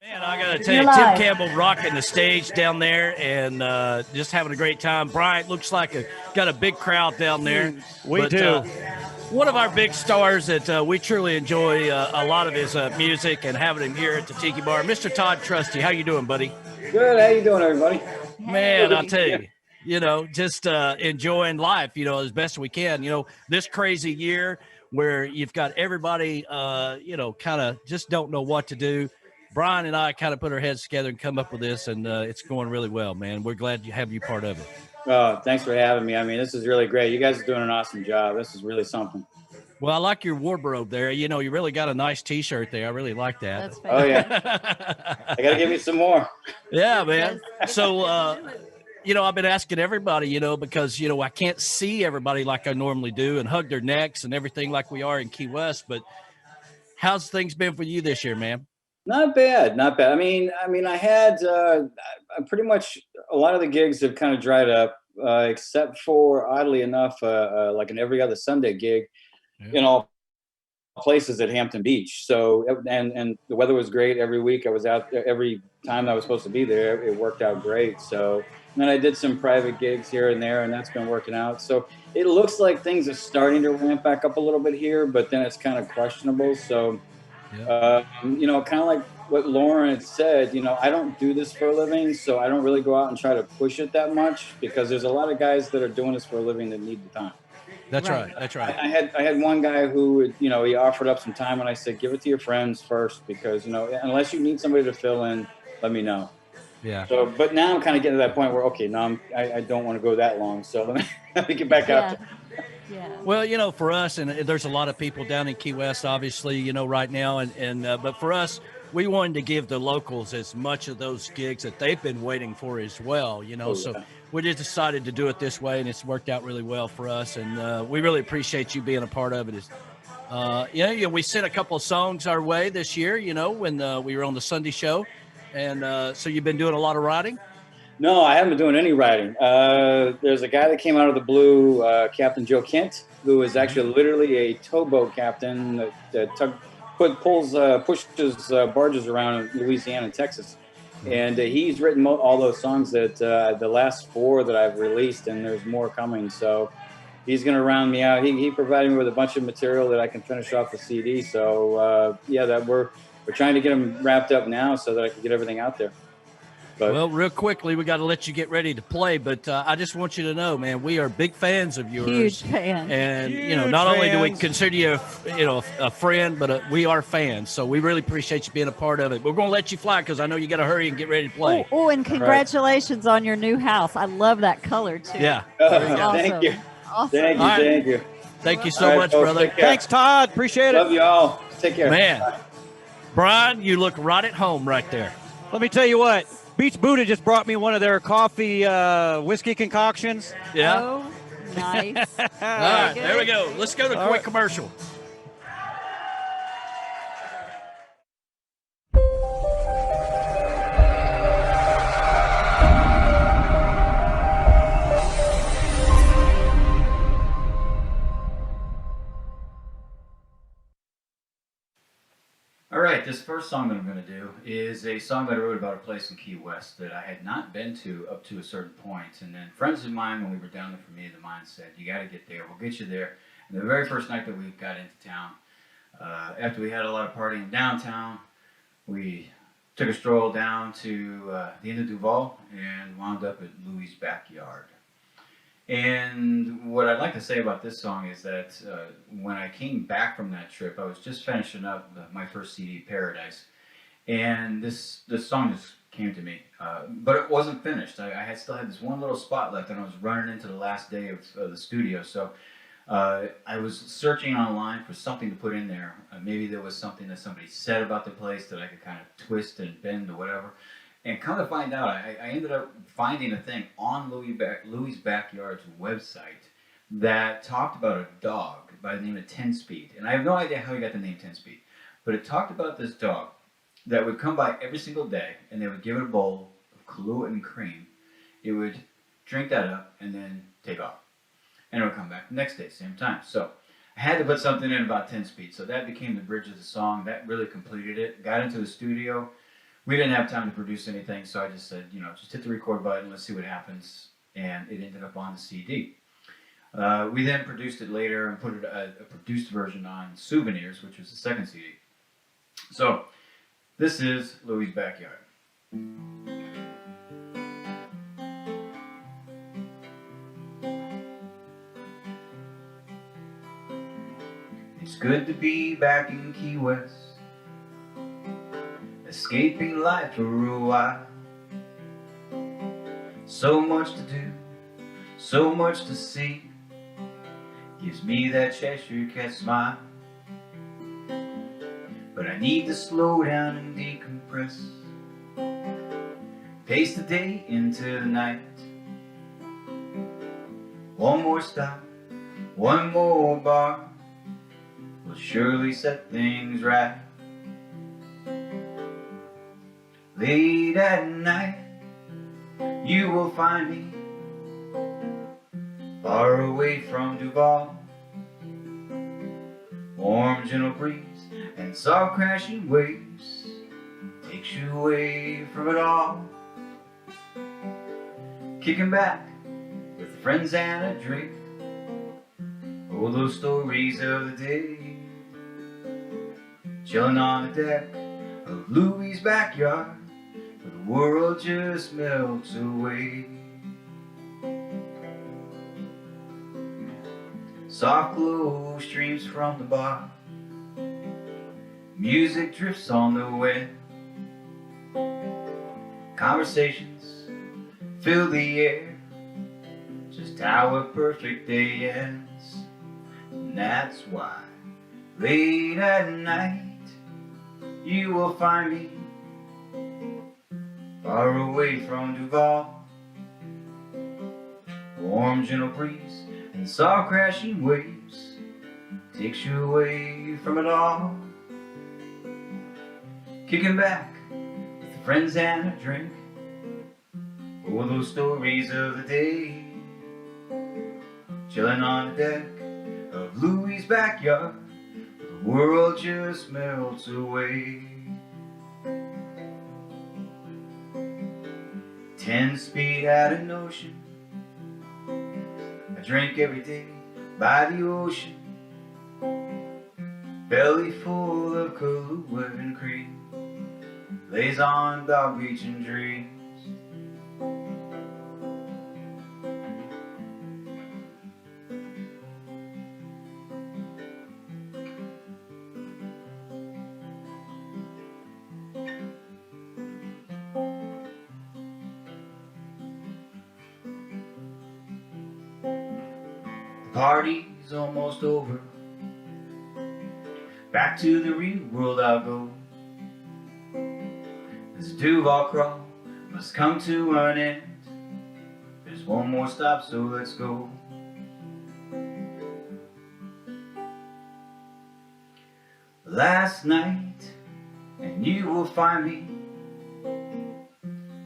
Man, I got to tell you, Tim Campbell rocking the stage down there and just having a great time. Bryant looks like got a big crowd down there. We do. One of our big stars that we truly enjoy a lot of his music and having him here at the Tiki Bar, Mr. Todd Trusty. How you doing, buddy? Good. How you doing, everybody? Man, I'll tell you, just enjoying life, as best we can. This crazy year where you've got everybody, kind of just don't know what to do. Brian and I kind of put our heads together and come up with this, and it's going really well, man. We're glad to have you part of it. Oh, thanks for having me. I mean, this is really great. You guys are doing an awesome job. This is really something. Well, I like your wardrobe there. You really got a nice T-shirt there. I really like that. That's Oh, yeah. I got to give me some more. Yeah, man. So, I've been asking everybody, because, I can't see everybody like I normally do and hug their necks and everything like we are in Key West. But how's things been for you this year, man? Not bad. I mean, I had pretty much a lot of the gigs have kind of dried up, except for, oddly enough, like an every other Sunday gig, in all places at Hampton Beach. So, and the weather was great every week. I was out there every time I was supposed to be there. It worked out great. So, and then I did some private gigs here and there, and that's been working out. So it looks like things are starting to ramp back up a little bit here, but then it's kind of questionable. So, kind of like what Lauren had said, I don't do this for a living, so I don't really go out and try to push it that much because there's a lot of guys that are doing this for a living that need the time. That's right. I had one guy who, he offered up some time, and I said, give it to your friends first because, unless you need somebody to fill in, let me know. Yeah. So, but now I'm kind of getting to that point where, okay, now I don't want to go that long, so let me get back out there. Yeah. Well, for us, and there's a lot of people down in Key West, obviously, right now, but for us, we wanted to give the locals as much of those gigs that they've been waiting for as well, so we just decided to do it this way, and it's worked out really well for us, and we really appreciate you being a part of it. We sent a couple of songs our way this year, when we were on the Sunday show, and so you've been doing a lot of writing? No, I haven't been doing any writing. There's a guy that came out of the blue, Captain Joe Kent, who is actually literally a towboat captain that pushes barges around in Louisiana and Texas. And he's written all those songs that the last 4 that I've released, and there's more coming. So he's going to round me out. He provided me with a bunch of material that I can finish off the CD. So, that we're trying to get them wrapped up now so that I can get everything out there. But, well, real quickly, we got to let you get ready to play, but I just want you to know, man, we are big fans of yours. Huge fans. And, not only do we consider you, a friend, but we are fans. So we really appreciate you being a part of it. We're going to let you fly because I know you got to hurry and get ready to play. Oh, and congratulations on your new house. I love that color, too. Yeah. Awesome. Thank you. Awesome. Thank you. Thank you so much, brother. Thanks, Todd. Appreciate it. Love you all. Take care. Man, Brian, you look right at home right there. Let me tell you what. Beach Buddha just brought me one of their coffee whiskey concoctions. Yeah. Oh, nice. All right, there we go. Let's go to a quick commercial. All right, this first song that I'm going to do is a song that I wrote about a place in Key West that I had not been to up to a certain point. And then friends of mine, when we were down there for me, the mine said, you got to get there. We'll get you there. And the very first night that we got into town, after we had a lot of partying downtown, we took a stroll down to the end of Duval and wound up at Louis' backyard. And what I'd like to say about this song is that when I came back from that trip, I was just finishing up my first CD, Paradise, and this song just came to me, but it wasn't finished. I still had this one little spot left, and I was running into the last day of the studio, so I was searching online for something to put in there. Maybe there was something that somebody said about the place that I could kind of twist and bend or whatever. And come to find out, I ended up finding a thing on Louis' Backyard's website that talked about a dog by the name of 10-Speed. And I have no idea how he got the name 10-Speed. But it talked about this dog that would come by every single day, and they would give it a bowl of Kahlua and cream. It would drink that up and then take off. And it would come back the next day, same time. So I had to put something in about 10-Speed. So that became the bridge of the song. That really completed it. Got into the studio. we didn't have time to produce anything, so I just said, you know, just hit the record button, let's see what happens, and it ended up on the CD. We then produced it later and put it a produced version on Souvenirs, which was the second CD. So this is Louie's Backyard. It's good to be back in Key West, escaping life for a while. So much to do, so much to see, gives me that Cheshire Cat smile. But I need to slow down and decompress, pace the day into the night. One more stop, one more bar, will surely set things right. Late at night, you will find me far away from Duval. Warm, gentle breeze and soft crashing waves takes you away from it all. Kicking back with friends and a drink, all those stories of the day. Chilling on the deck of Louie's backyard, where the world just melts away. Soft glow streams from the bar, music drifts on the wind. Conversations fill the air, just how a perfect day ends. And that's why late at night you will find me far away from Duval. Warm, gentle breeze and soft crashing waves takes you away from it all. Kicking back with friends and a drink, all those stories of the day. Chilling on the deck of Louie's backyard, the world just melts away. 10-speed at an ocean, I drink every day by the ocean, belly full of Kahlua and cream, lays on Dog Beach and dreams. The party's almost over, back to the real world I'll go. This Duval crawl must come to an end. There's one more stop, so let's go. Last night, and you will find me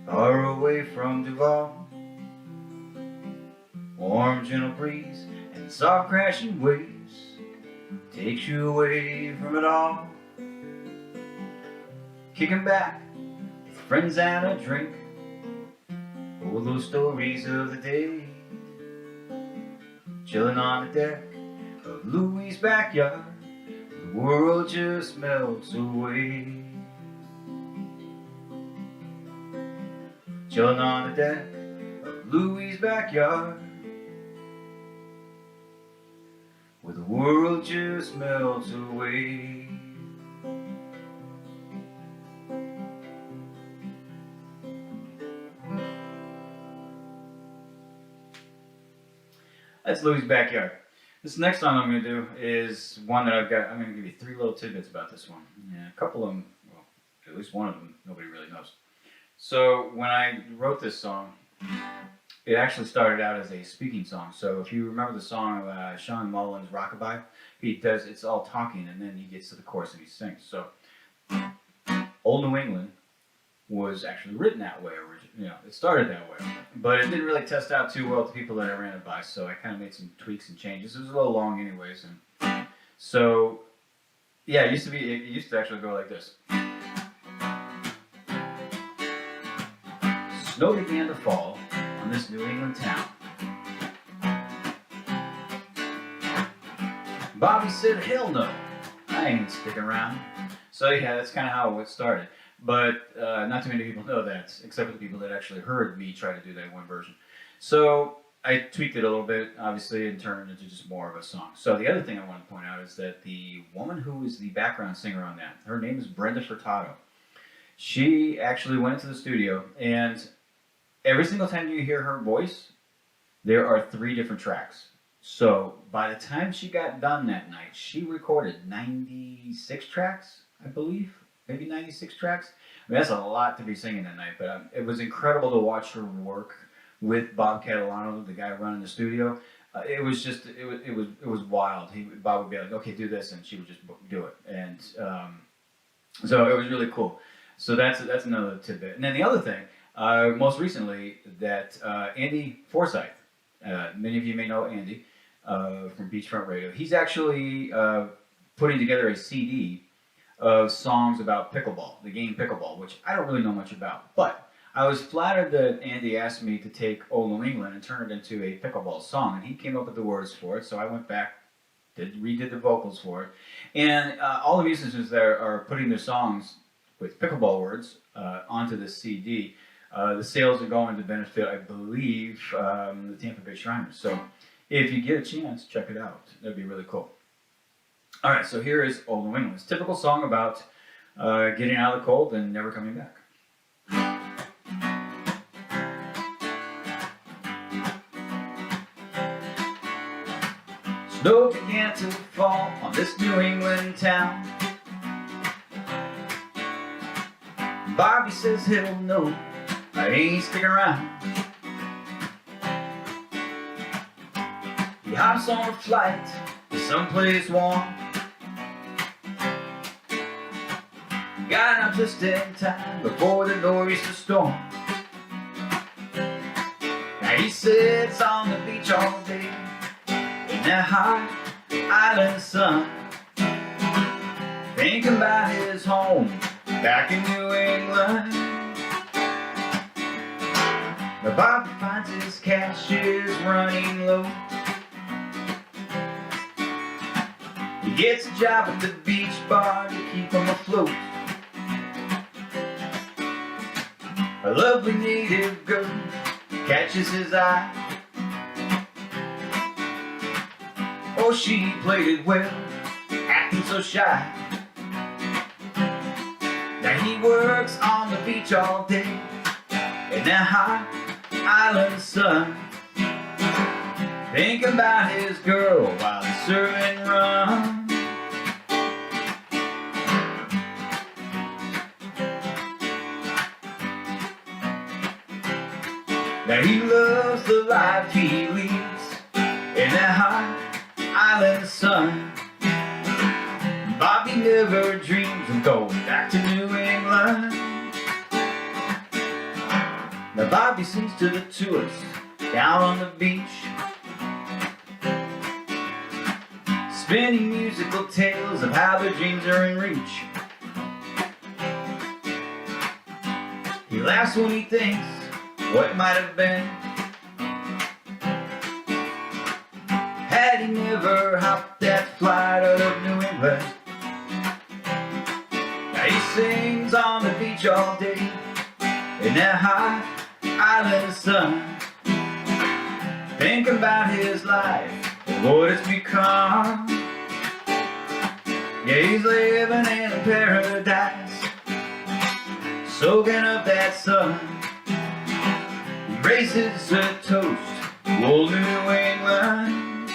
far away from Duval. Warm, gentle breeze and soft crashing waves takes you away from it all. Kicking back with friends and a drink, all those stories of the day. Chilling on the deck of Louie's backyard, the world just melts away. Chilling on the deck of Louie's backyard, where the world just melts away. That's Louie's Backyard. This next song I'm going to do is one that I've got. I'm going to give you 3 little tidbits about this one. Yeah, a couple of them, well, at least one of them, nobody really knows. So when I wrote this song, it actually started out as a speaking song. So if you remember the song of Sean Mullins' Rockabye, he does, it's all talking, and then he gets to the chorus and he sings. So Old New England was actually written that way, it started that way. But it didn't really test out too well to people that I ran it by, so I kind of made some tweaks and changes. It was a little long anyways. And so, yeah, it used to actually go like this. Snow began to fall on this New England town. Bobby said, hell no, I ain't sticking around. So yeah, that's kind of how it started. But not too many people know that, except for the people that actually heard me try to do that one version. So I tweaked it a little bit, obviously, and turned it into just more of a song. So the other thing I want to point out is that the woman who is the background singer on that, her name is Brenda Furtado. She actually went into the studio, and every single time you hear her voice, there are 3 different tracks. So by the time she got done that night, she recorded 96 tracks, I believe. Maybe 96 tracks. I mean, that's a lot to be singing that night, but it was incredible to watch her work with Bob Catalano, the guy running the studio. It was just, it was wild. Bob would be like, okay, do this, and she would just do it. And so it was really cool. So that's another tidbit. And then the other thing, most recently, that Andy Forsyth, many of you may know Andy from Beachfront Radio. He's actually putting together a CD of songs about pickleball, the game pickleball, which I don't really know much about. But I was flattered that Andy asked me to take Old New England and turn it into a pickleball song, and he came up with the words for it. So I went back, redid the vocals for it, and all the musicians that are putting their songs with pickleball words onto this CD. The sales are going to benefit, I believe, the Tampa Bay Shriners. So if you get a chance, check it out. That'd be really cool. All right, so here is Old New England. It's a typical song about getting out of the cold and never coming back. Snow began to fall on this New England town. Bobby says, hell no, I ain't sticking around. He hops on a flight to someplace warm. Got out just in time before the nor'easter storm. Now he sits on the beach all day in that hot island sun, thinking about his home back in New England. Now Bobby finds his cash is running low. He gets a job at the beach bar to keep him afloat. A lovely native girl catches his eye. Oh, she played it well, acting so shy. Now he works on the beach all day in that hot island sun, thinking about his girl while he's serving rum. Now he loves the life he leads in that hot island sun. Bobby never dreams of going back to New England. Now Bobby sings to the tourists down on the beach, spinning musical tales of how their dreams are in reach. He laughs when he thinks what might have been had he never hopped that flight out of New England. Now he sings on the beach all day in that hot island sun, thinking about his life and what it's become. Yeah, he's living in a paradise, soaking up that sun. He raises a toast to old New England,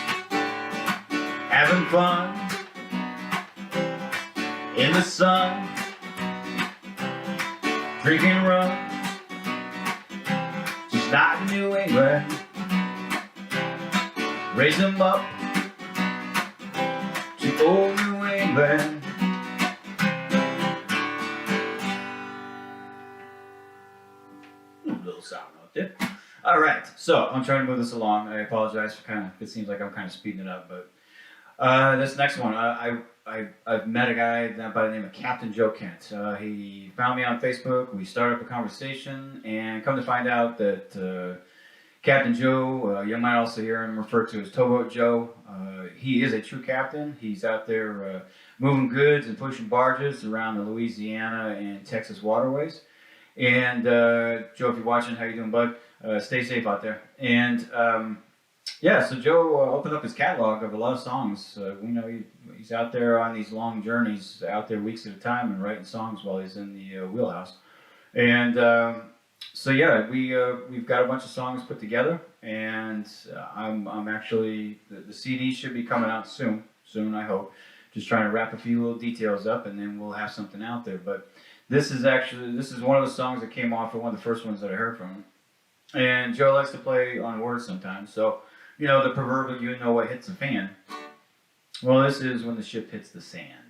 having fun in the sun, drinking rum, just not in New England. Raise them up to old New England. Little sound out there. All right, so I'm trying to move this along. I apologize for it seems like I'm kind of speeding it up, but this next one, I I've met a guy by the name of Captain Joe Kent. He found me on Facebook. We started up a conversation, and come to find out that Captain Joe, you might also hear him referred to as Towboat Joe. He is a true captain. He's out there moving goods and pushing barges around the Louisiana and Texas waterways. And Joe, if you're watching, how you doing, bud? Stay safe out there. And yeah, so Joe opened up his catalog of a lot of songs. We know he's out there on these long journeys, out there weeks at a time, and writing songs while he's in the wheelhouse. And so yeah, we've got a bunch of songs put together, and I'm actually the CD should be coming out soon. I hope. Just trying to wrap a few little details up, and then we'll have something out there. But this is one of the songs that came off of one of the first ones that I heard from him. And Joe likes to play on words sometimes, so you know the proverbial "you know what hits the fan." Well, this is when the ship hits the sand.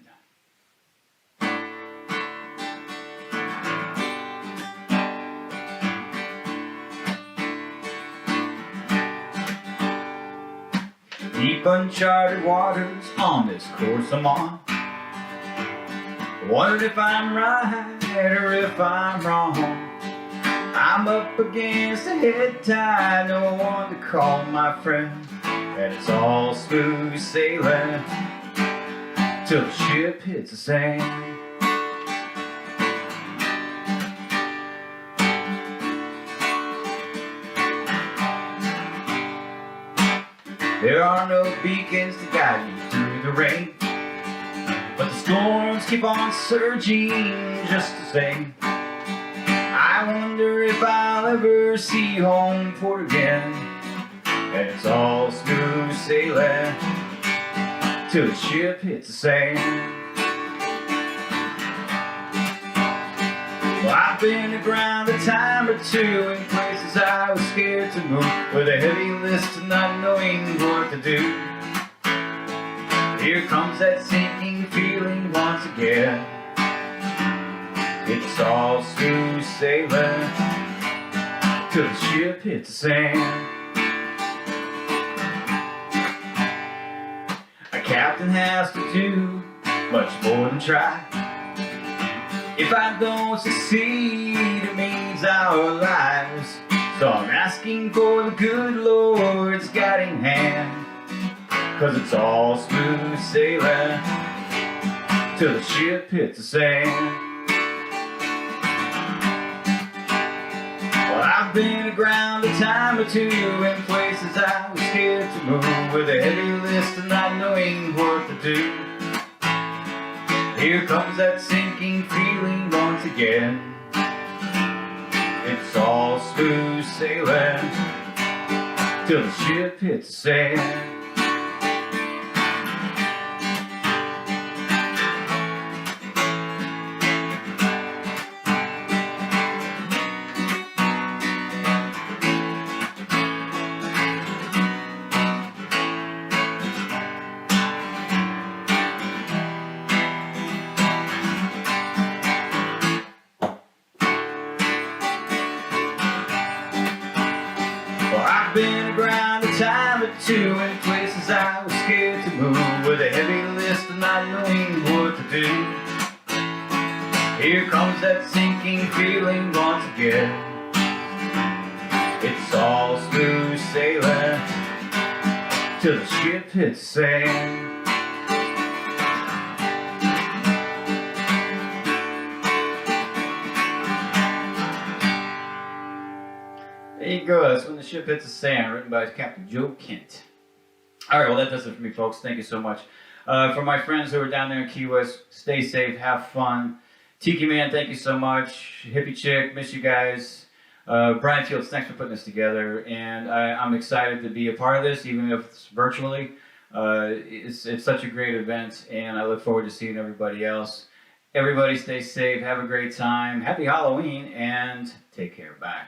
Deep uncharted waters on this course I'm on. Wondered if I'm right or if I'm wrong. I'm up against a head tide, no one to call my friend, and it's all smooth sailing till the ship hits the sand. There are no beacons to guide me through the rain, but the storms keep on surging just the same. I wonder if I'll ever see home port again, and it's all smooth sailing till the ship hits the sand. Well, I've been aground a time or two in places I was scared to move, with a heavy list of not knowing what to do. Here comes that sinking feeling once again. It's all smooth sailing till the ship hits the sand. A captain has to do much more than try. If I don't succeed, it means our lives. So I'm asking for the good Lord's guiding hand, 'cause it's all smooth sailing till the ship hits the sand. Well, I've been aground a time or two in places I was scared to move, with a heavy list of not knowing what to do. Here comes that sinking feeling once again. It's all smooth sailing till the ship hits the sand. I've been around a time or two in places I was scared to move, with a heavy list of not knowing what to do. Here comes that sinking feeling once again. It's all smooth sailing till the ship hits the sand. There you go, that's When the Ship Hits the Sand, written by Captain Joe Kent. Alright, well that does it for me, folks. Thank you so much. For my friends who are down there in Key West, stay safe, have fun. Tiki Man, thank you so much. Hippie Chick, miss you guys. Brian Fields, thanks for putting this together. And I'm excited to be a part of this, even if it's virtually. It's such a great event, and I look forward to seeing everybody else. Everybody stay safe, have a great time. Happy Halloween, and take care. Bye.